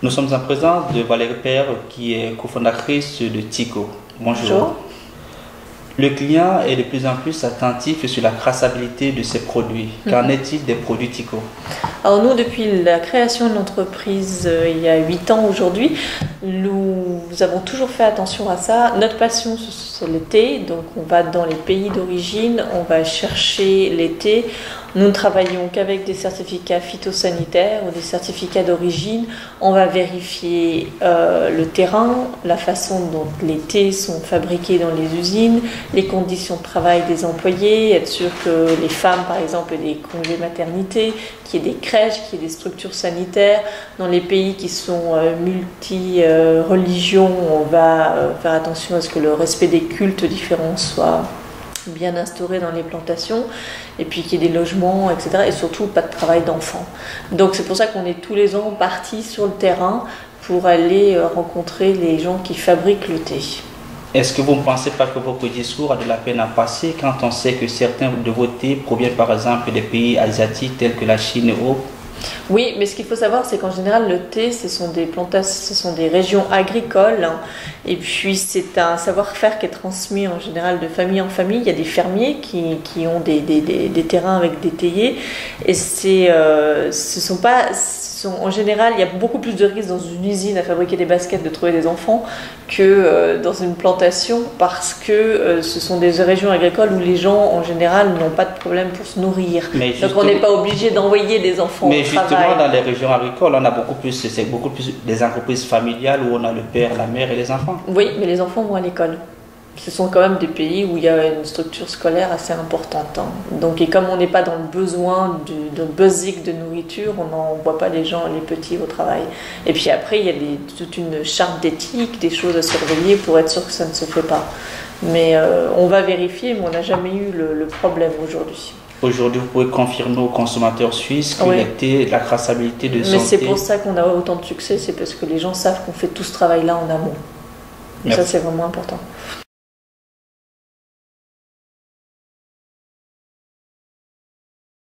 Nous sommes en présence de Valérie Père, qui est cofondatrice de Tico. Bonjour. Bonjour. Le client est de plus en plus attentif sur la traçabilité de ses produits. Qu'en est-il des produits Tico? Alors nous, depuis la création de l'entreprise il y a 8 ans aujourd'hui, nous avons toujours fait attention à ça. Notre passion, c'est le thé, donc on va dans les pays d'origine, on va chercher les thés. Nous ne travaillons qu'avec des certificats phytosanitaires ou des certificats d'origine. On va vérifier le terrain, la façon dont les thés sont fabriqués dans les usines, les conditions de travail des employés, être sûr que les femmes, par exemple, aient des congés maternité, qu'il y ait des crèches, qu'il y ait des structures sanitaires. Dans les pays qui sont multi-religions, on va faire attention à ce que le respect des cultes différents soit bien instauré dans les plantations, et puis qu'il y ait des logements, etc. Et surtout, pas de travail d'enfants. Donc c'est pour ça qu'on est tous les ans partis sur le terrain pour aller rencontrer les gens qui fabriquent le thé. Est-ce que vous ne pensez pas que votre discours a de la peine à passer quand on sait que certains de vos thés proviennent par exemple des pays asiatiques tels que la Chine et autres? Oui, mais ce qu'il faut savoir, c'est qu'en général, le thé, ce sont des plantations, ce sont des régions agricoles, hein, et puis c'est un savoir-faire qui est transmis en général de famille en famille. Il y a des fermiers qui ont des terrains avec des théiers, et en général, il y a beaucoup plus de risques dans une usine à fabriquer des baskets de trouver des enfants que dans une plantation, parce que ce sont des régions agricoles où les gens, en général, n'ont pas de problème pour se nourrir. Donc on n'est pas obligé d'envoyer des enfants au travail. Mais justement, dans les régions agricoles, on a c'est beaucoup plus des entreprises familiales où on a le père, la mère et les enfants. Oui, mais les enfants vont à l'école. Ce sont quand même des pays où il y a une structure scolaire assez importante, hein. Donc, et comme on n'est pas dans le besoin de basique de nourriture, on n'envoie pas les petits au travail. Et puis après, il y a toute une charte d'éthique, des choses à surveiller pour être sûr que ça ne se fait pas. Mais on va vérifier, mais on n'a jamais eu le problème aujourd'hui. Aujourd'hui, vous pouvez confirmer aux consommateurs suisses que la traçabilité de santé... Mais c'est pour ça qu'on a autant de succès, c'est parce que les gens savent qu'on fait tout ce travail-là en amont. Et ça, c'est vraiment important.